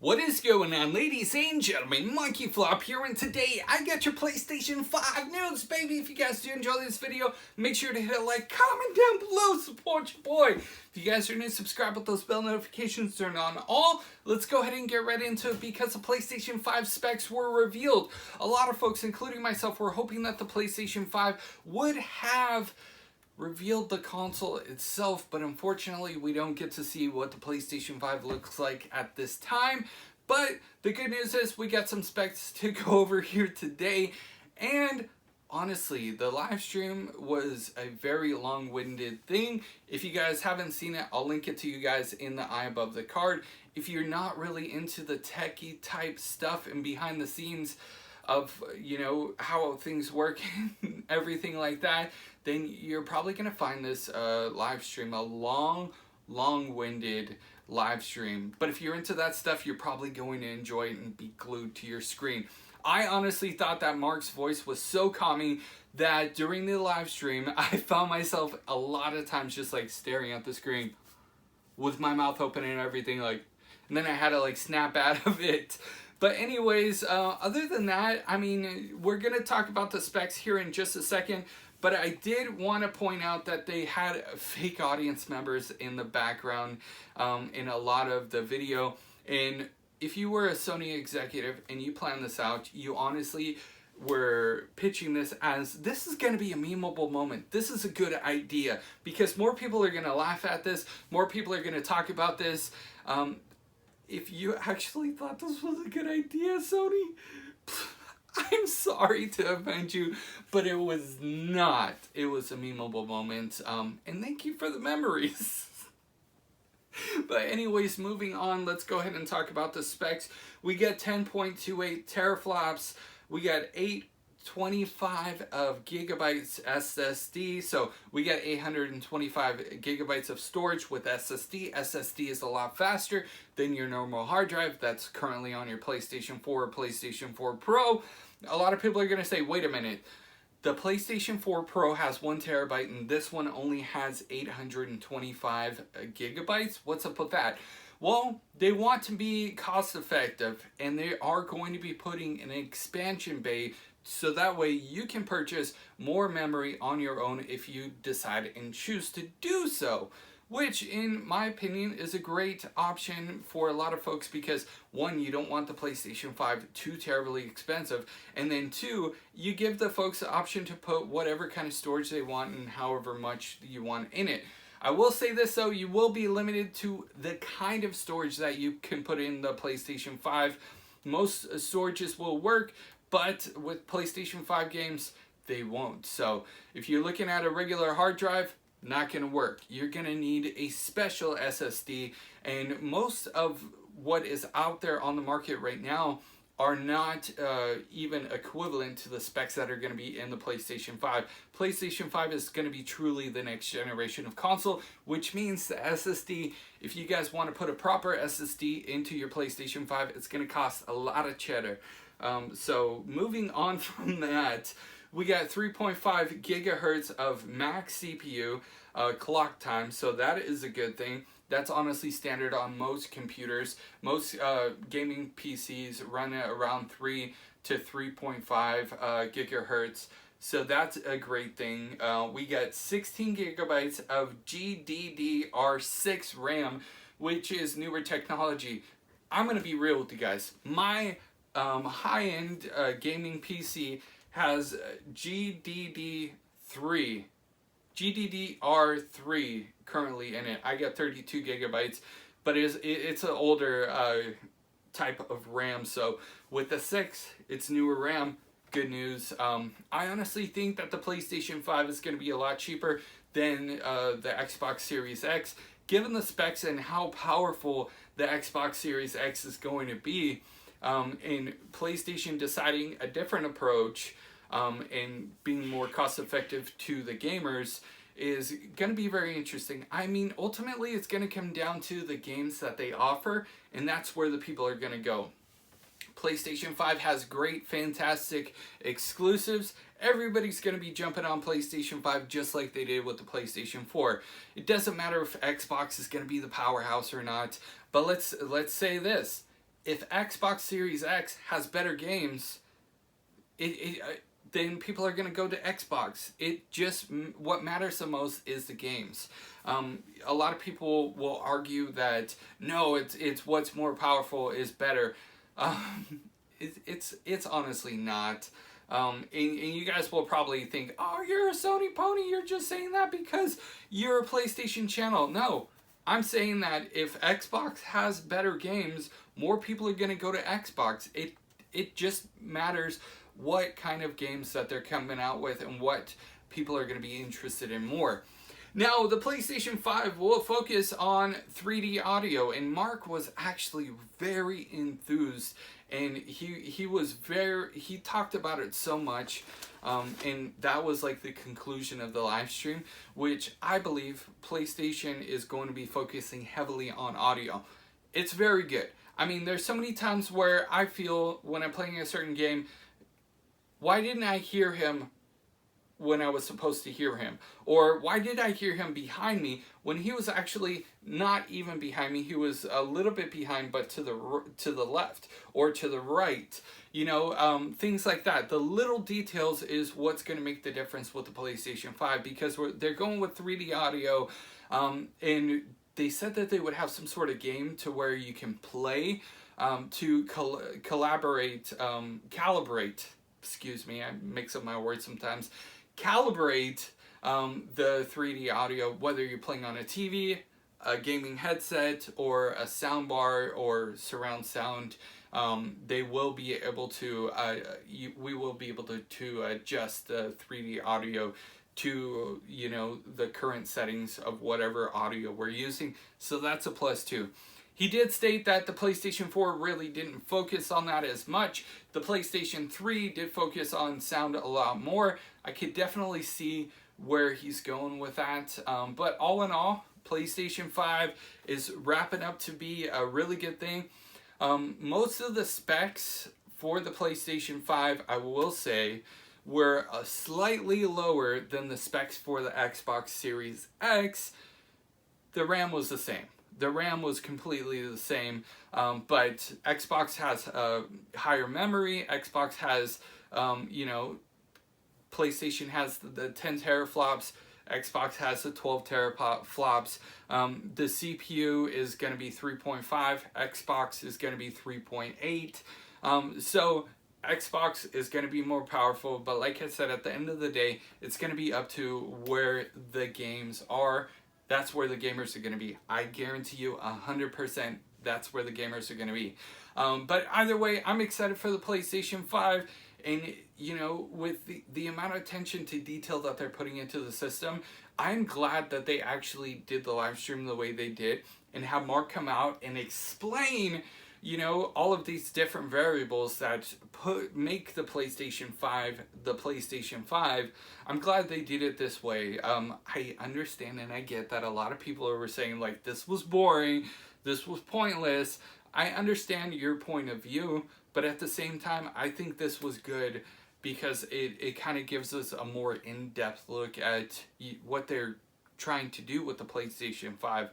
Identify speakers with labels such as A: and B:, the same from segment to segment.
A: What is going on, ladies and gentlemen? MonkeyFlop here, and today I got your PlayStation 5 news, baby. If you guys do enjoy this video, make sure to hit a like, comment down below, support your boy. If you guys are new, subscribe with those bell notifications turned on all. Let's go ahead and get right into it because the PlayStation 5 specs were revealed. A lot of folks, including myself, were hoping that the PlayStation 5 would have revealed the console itself, but unfortunately we don't get to see what the PlayStation 5 looks like at this time. But the good news is we got some specs to go over here today, and honestly the live stream was a very long-winded thing. If you guys haven't seen it, I'll link it to you guys in the eye above the card. If you're not really into the techie type stuff and behind the scenes of, you know, how things work and everything like that, then you're probably going to find this live stream a long-winded live stream. But if you're into that stuff, you're probably going to enjoy it and be glued to your screen. I honestly thought that Mark's voice was so calming that during the live stream, I found myself a lot of times just like staring at the screen with my mouth open and everything, like, and then I had to like snap out of it. But anyways, other than that, I mean, we're going to talk about the specs here in just a second. But I did want to point out that they had fake audience members in the background in a lot of the video. And if you were a Sony executive and you planned this out, you honestly were pitching this as, this is going to be a memeable moment. This is a good idea because more people are going to laugh at this. More people are going to talk about this. If you actually thought this was a good idea, Sony, I'm sorry to offend you, but it was not. It was a memeable moment, and thank you for the memories. But anyways, moving on, let's go ahead and talk about the specs. We get 10.28 teraflops. We got 825 of gigabytes SSD, so we get 825 gigabytes of storage with SSD. SSD is a lot faster than your normal hard drive that's currently on your PlayStation 4 or PlayStation 4 Pro. A lot of people are going to say, wait a minute, the PlayStation 4 Pro has 1 terabyte and this one only has 825 gigabytes. What's up with that? Well, they want to be cost effective and they are going to be putting an expansion bay so that way you can purchase more memory on your own if you decide and choose to do so. Which, in my opinion, is a great option for a lot of folks because, one, you don't want the PlayStation 5 too terribly expensive, and then two, you give the folks the option to put whatever kind of storage they want and however much you want in it. I will say this though, you will be limited to the kind of storage that you can put in the PlayStation 5. Most storages will work, but with PlayStation 5 games, they won't. So if you're looking at a regular hard drive, not going to work. You're going to need a special SSD, and most of what is out there on the market right now are not even equivalent to the specs that are going to be in the PlayStation 5. PlayStation 5 is going to be truly the next generation of console, which means the SSD, if you guys want to put a proper SSD into your PlayStation 5, it's going to cost a lot of cheddar. So moving on from that, we got 3.5 gigahertz of max CPU clock time, so that is a good thing. That's honestly standard on most computers. Most gaming PCs run at around 3 to 3.5 gigahertz, so that's a great thing. We got 16 gigabytes of GDDR6 RAM, which is newer technology. I'm going to be real with you guys. My high-end gaming PC has GDDR3 currently in it. I got 32 gigabytes, but it's an older type of RAM. So with the 6, it's newer RAM. Good news. I honestly think that the PlayStation 5 is going to be a lot cheaper than the Xbox Series X, given the specs and how powerful the Xbox Series X is going to be. And PlayStation deciding a different approach and being more cost effective to the gamers is going to be very interesting. I mean, ultimately it's going to come down to the games that they offer, and that's where the people are going to go. PlayStation 5 has great, fantastic exclusives. Everybody's going to be jumping on PlayStation 5 just like they did with the PlayStation 4. It doesn't matter if Xbox is going to be the powerhouse or not, but let's say this. if Xbox Series X has better games, then people are going to go to Xbox. It just, what matters the most is the games. A lot of people will argue that no, it's what's more powerful is better. It's honestly not. And you guys will probably think, oh, you're a Sony pony, you're just saying that because you're a PlayStation channel. No, I'm saying that if Xbox has better games, more people are going to go to Xbox. It just matters what kind of games that they're coming out with and what people are going to be interested in more. Now, the PlayStation 5 will focus on 3D audio, and Mark was actually very enthused, and he talked about it so much, and that was like the conclusion of the live stream, which I believe PlayStation is going to be focusing heavily on audio. It's very good. I mean, there's so many times where I feel when I'm playing a certain game, why didn't I hear him when I was supposed to hear him? Or why did I hear him behind me when he was actually not even behind me? He was a little bit behind, but to the left or to the right. You know, things like that. The little details is what's going to make the difference with the PlayStation 5, because they're going with 3D audio, and they said that they would have some sort of game to where you can play to calibrate, excuse me, I mix up my words sometimes, calibrate the 3D audio, whether you're playing on a TV, a gaming headset, or a soundbar or surround sound. They will be able to, we will be able to adjust the 3D audio to, you know, the current settings of whatever audio we're using. So that's a plus too. He did state that the PlayStation 4 really didn't focus on that as much. The PlayStation 3 did focus on sound a lot more. I could definitely see where he's going with that. But all in all, PlayStation 5 is wrapping up to be a really good thing. Most of the specs for the PlayStation 5, I will say, were slightly lower than the specs for the Xbox Series X. The RAM was the same. The RAM was completely the same, but Xbox has higher memory. Xbox has, you know, PlayStation has the 10 teraflops. Xbox has the 12 teraflops. The CPU is going to be 3.5. Xbox is going to be 3.8. So Xbox is going to be more powerful, but like I said, at the end of the day, it's going to be up to where the games are. That's where the gamers are going to be. I guarantee you 100% that's where the gamers are going to be. But either way, I'm excited for the PlayStation 5. And, you know, with the amount of attention to detail that they're putting into the system, I'm glad that they actually did the live stream the way they did and have Mark come out and explain, you know, all of these different variables that make the PlayStation 5 the PlayStation 5. I'm glad they did it this way. I understand and I get that a lot of people were saying, like, this was boring, this was pointless. I understand your point of view, but at the same time, I think this was good because it kind of gives us a more in-depth look at what they're trying to do with the PlayStation 5.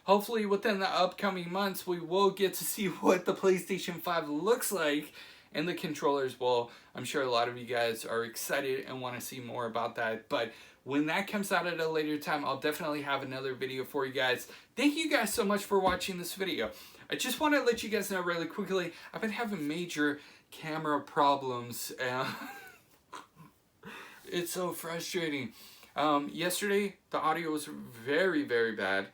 A: Hopefully within the upcoming months, we will get to see what the PlayStation 5 looks like and the controllers. Well, I'm sure a lot of you guys are excited and want to see more about that. But when that comes out at a later time, I'll definitely have another video for you guys. Thank you guys so much for watching this video. I just want to let you guys know really quickly, I've been having major camera problems. It's so frustrating. Yesterday, the audio was very, very bad.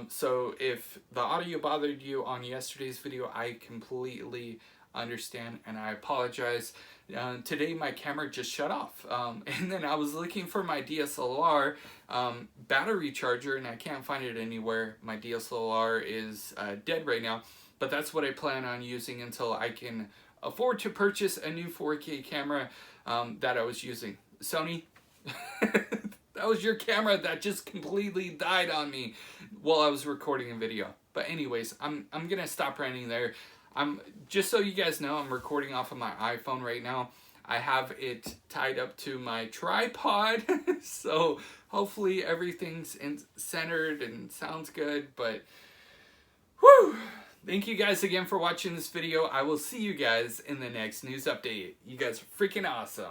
A: So if the audio bothered you on yesterday's video, I completely understand and I apologize. Today, my camera just shut off. And then I was looking for my DSLR battery charger and I can't find it anywhere. My DSLR is dead right now, but that's what I plan on using until I can afford to purchase a new 4K camera that I was using. Sony, that was your camera that just completely died on me while I was recording a video. But anyways, I'm gonna stop ranting there. Just so you guys know, I'm recording off of my iPhone right now. I have it tied up to my tripod, so hopefully everything's centered and sounds good. But whew, Thank you guys again for watching this video. I will see you guys in the next news update. You guys are freaking awesome.